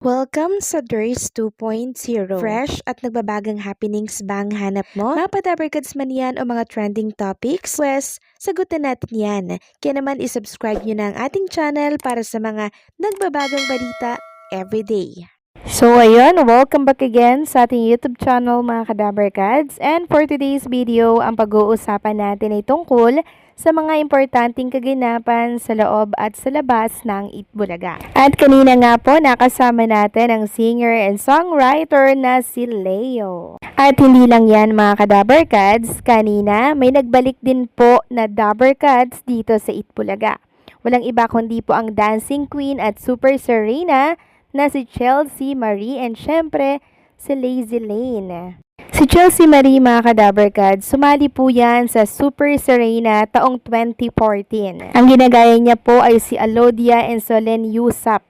Welcome sa DRS 2.0. Fresh at nagbabagang happenings ba ang hanap mo? Mga padabarkads man yan o mga trending topics? Pwes, sagutin natin yan. Kaya naman isubscribe nyo na ang ating channel para sa mga nagbabagang balita everyday. So ayun, welcome back again sa ating YouTube channel mga Kadabarkads. And for today's video, ang pag-uusapan natin ay tungkol sa mga importanteng kaganapan sa loob at sa labas ng Itbulaga. At kanina nga po, nakasama natin ang singer and songwriter na si Leo. At hindi lang yan mga Kadabarkads, kanina may nagbalik din po na Dabarkads dito sa Itbulaga. Walang iba kundi po ang dancing queen at super Serena na si Chelsea Marie and syempre si Lazy Lane. Si Chelsea Marie mga Kadabarkads, sumali po yan sa Super Serena taong 2014. Ang ginagaya niya po ay si Alodia and Solen Yusap.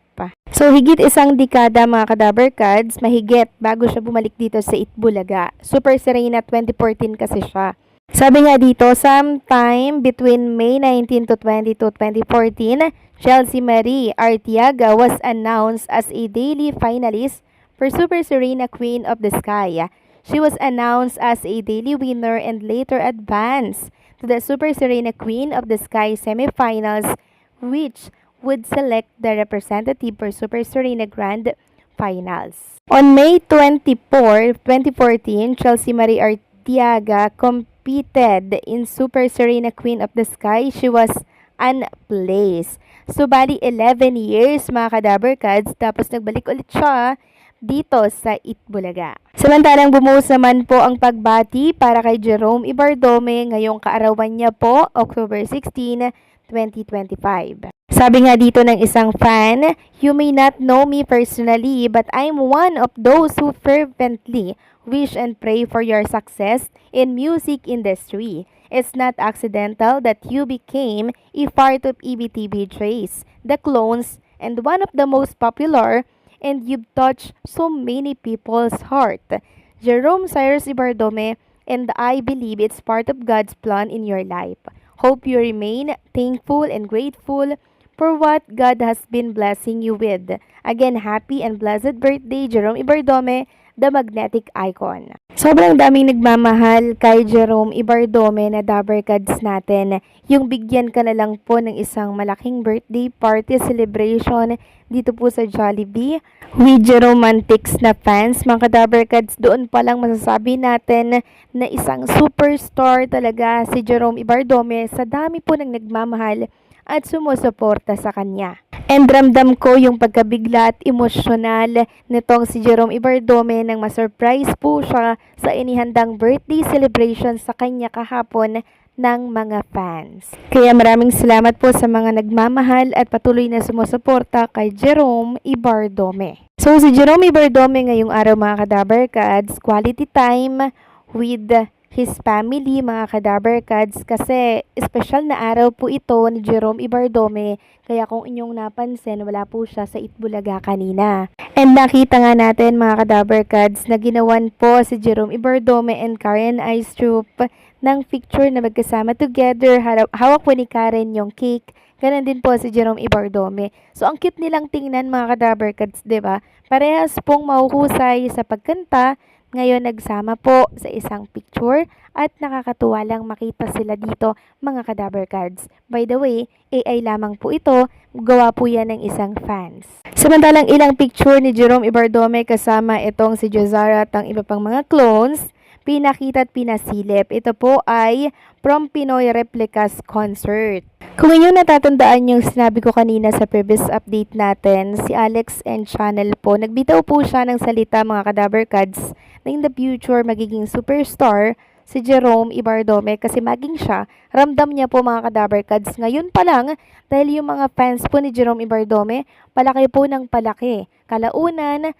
So higit isang dekada mga Kadabarkads, mahigit bago siya bumalik dito sa Itbulaga. Super Serena 2014 kasi siya. Sabi nga dito, sometime between May 19 to 22, 2014, Chelsea Marie Artiaga was announced as a daily finalist for Super Serena Queen of the Sky. She was announced as a daily winner and later advanced to the Super Serena Queen of the Sky semifinals, which would select the representative for Super Serena Grand Finals. On May 24, 2014, Chelsea Marie Artiaga competed in Super Serena Queen of the Sky. She was unplaced. So, bali 11 years mga Kadabarkads, tapos nagbalik ulit siya dito sa Itbulaga. Samantalang bumuhos naman po ang pagbati para kay Jerome Ibardome ngayong kaarawan niya po, October 16, 2025. Sabi nga dito ng isang fan, "You may not know me personally, but I'm one of those who fervently wish and pray for your success in music industry. It's not accidental that you became a part of EBTV Trace, The Clones, and one of the most popular, and you've touched so many people's heart. Jerome Cyrus Ibardome, and I believe it's part of God's plan in your life. Hope you remain thankful and grateful for what God has been blessing you with. Again, happy and blessed birthday, Jerome Ibardome, the magnetic icon." Sobrang daming nagmamahal kay Jerome Ibardome na Dabarkads natin. Yung bigyan ka na lang po ng isang malaking birthday party celebration dito po sa Jollibee. With Jeromantics na fans, mga Dabarkads, doon pa lang masasabi natin na isang superstar talaga si Jerome Ibardome sa dami po ng nagmamahal at sumusuporta sa kanya. And ramdam ko yung pagkabigla at emosyonal nitong si Jerome Ibardome nang masurprise po siya sa inihandang birthday celebration sa kanya kahapon ng mga fans. Kaya maraming salamat po sa mga nagmamahal at patuloy na sumusuporta kay Jerome Ibardome. So si Jerome Ibardome ngayong araw mga Kadabarkads, quality time with his family mga Kadabarkads, kasi special na araw po ito ni Jerome Ibardome, kaya kung inyong napansin wala po siya sa Itbulaga kanina. And nakita nga natin mga Kadabarkads na ginawan po si Jerome Ibardome and Karen Aistrup ng picture na magkasama together, hawak po ni Karen yung cake. Ganon din po si Jerome Ibardome. So ang cute nilang tingnan mga Kadabarkads, 'di ba? Parehas pong mahuhusay sa pagkanta. Ngayon nagsama po sa isang picture at nakakatuwa lang makita sila dito mga Kadabarkads. By the way, AI lamang po ito, gawa po yan ng isang fans. Samantalang ilang picture ni Jerome Ibardome kasama itong si Jozara at ang iba pang mga clones, pinakita at pinasilip. Ito po ay from Pinoy Replicas Concert. Kung inyong natatandaan yung sinabi ko kanina sa previous update natin, si Alex and Channel po, nagbitaw po siya ng salita mga Kadabarkads na in the future magiging superstar si Jerome Ibardome, kasi maging siya, ramdam niya po mga Kadabarkads ngayon pa lang, dahil yung mga fans po ni Jerome Ibardome, palaki po ng palaki. Kalaunan,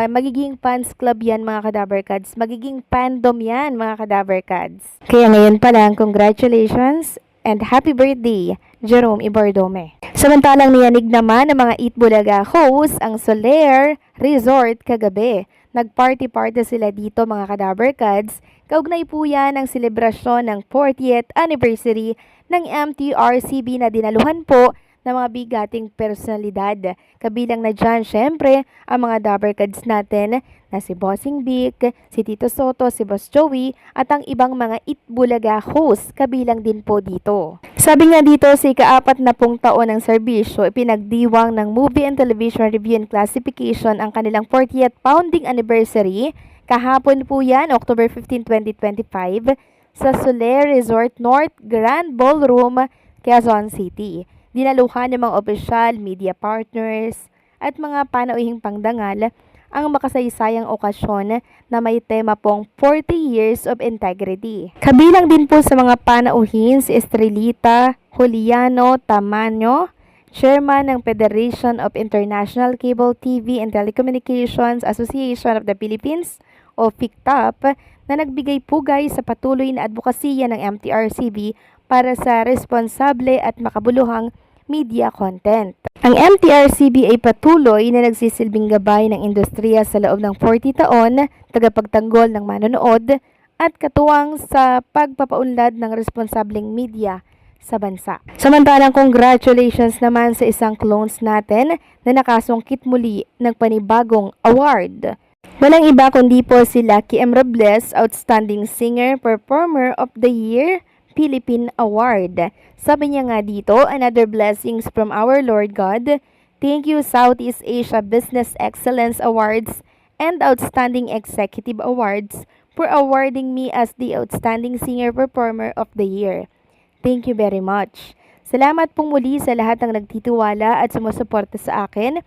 magiging fans club yan mga Kadabarkads, magiging fandom yan mga Kadabarkads. Kaya ngayon pa lang, congratulations and happy birthday, Jerome Ibardome. Samantalang niyanig naman ng mga Itbulaga hosts ang Soler Resort kagabi. Nag-party-party sila dito mga Kadabarkads. Kaugnay po yan ang selebrasyon ng 40th anniversary ng MTRCB na dinaluhan po ng mga bigating personalidad. Kabilang na dyan, syempre, ang mga Dabbercads natin na si Bossing Vic, si Tito Soto, si Boss Joey, at ang ibang mga Itbulaga host, kabilang din po dito. Sabi nga dito, sa ika-4 na pong taon ng serbisyo, ipinagdiwang ng Movie and Television Review and Classification ang kanilang 40th founding anniversary. Kahapon po yan, October 15, 2025, sa Soler Resort North Grand Ballroom, Quezon City. Dinaluhan ng mga opisyal, media partners, at mga panauhing pangdangal ang makasaysayang okasyon na may tema pong 40 Years of Integrity. Kabilang din po sa mga panauhin si Estrelita Juliano Tamaño, Chairman ng Federation of International Cable TV and Telecommunications Association of the Philippines o FICTAP, na nagbigay pugay sa patuloy na advokasya ng MTRCB para sa responsable at makabuluhang media content. Ang MTRCB ay patuloy na nagsisilbing gabay ng industriya sa loob ng 40 taon, tagapagtanggol ng manonood, at katuwang sa pagpapaunlad ng responsableng media sa bansa. Samantalang congratulations naman sa isang clones natin na nakasungkit muli ng panibagong award. Walang iba kundi po si Lucky M. Robles, Outstanding Singer Performer of the Year, Philippine Award. Sabi niya nga dito, another blessings from our Lord God. Thank you Southeast Asia Business Excellence Awards and Outstanding Executive Awards for awarding me as the Outstanding Singer Performer of the Year. Thank you very much. Salamat pong muli sa lahat ng nagtitiwala at sumusuporta sa akin.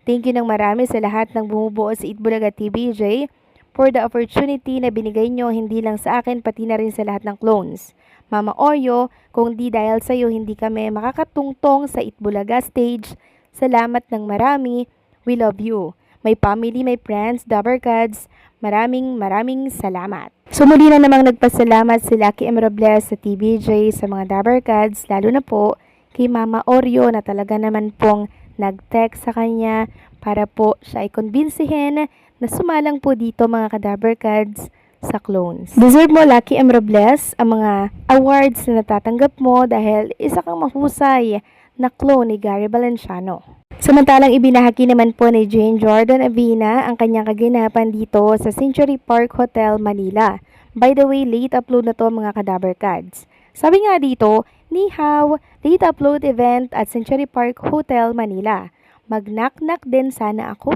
Thank you ng marami sa lahat ng bumubuo sa Itbulaga TVJ for the opportunity na binigay nyo hindi lang sa akin pati na rin sa lahat ng clones. Mama Oyo, kung di dahil sa iyo hindi kami makakatungtong sa Itbulaga stage, salamat ng marami. We love you. My family, my friends, Dabbercads, maraming salamat. So muli na namang nagpasalamat si Lucky M. Robles sa TVJ, sa mga Dabbercads, lalo na po kay Mama Oreo na talaga naman pong nag-text sa kanya para po siya ay kumbinsihin na sumalang po dito mga ka-Dabbercads sa clones. Deserve mo, Lucky M. Robles, ang mga awards na natatanggap mo dahil isa kang mahusay na clone ni Gary Valenciano. Samantalang ibinahagi naman po ni Jane Jordan Avina ang kanyang kaganapan dito sa Century Park Hotel, Manila. By the way, late upload na to mga ka-Dabbercads. Sabi nga dito, ni hao, late upload event at Century Park Hotel, Manila. Mag-knock-knock din sana ako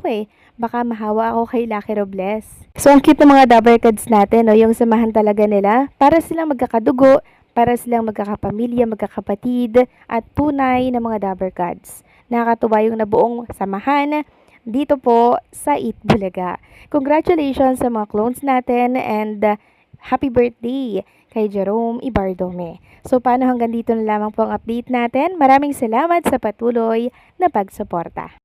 baka mahawa ako kay Lucky Robles. So ang cute ng mga Dabbercads natin, no? Yung samahan talaga nila para silang magkakadugo, para silang magkakapamilya, magkakapatid at tunay na mga Dabbercads. Nakakatuwa yung nabuong samahan dito po sa Itbulaga. Congratulations sa mga clones natin and happy birthday kay Jerome Ibardome. So paano hanggang dito na lamang po ang update natin. Maraming salamat sa patuloy na pagsuporta.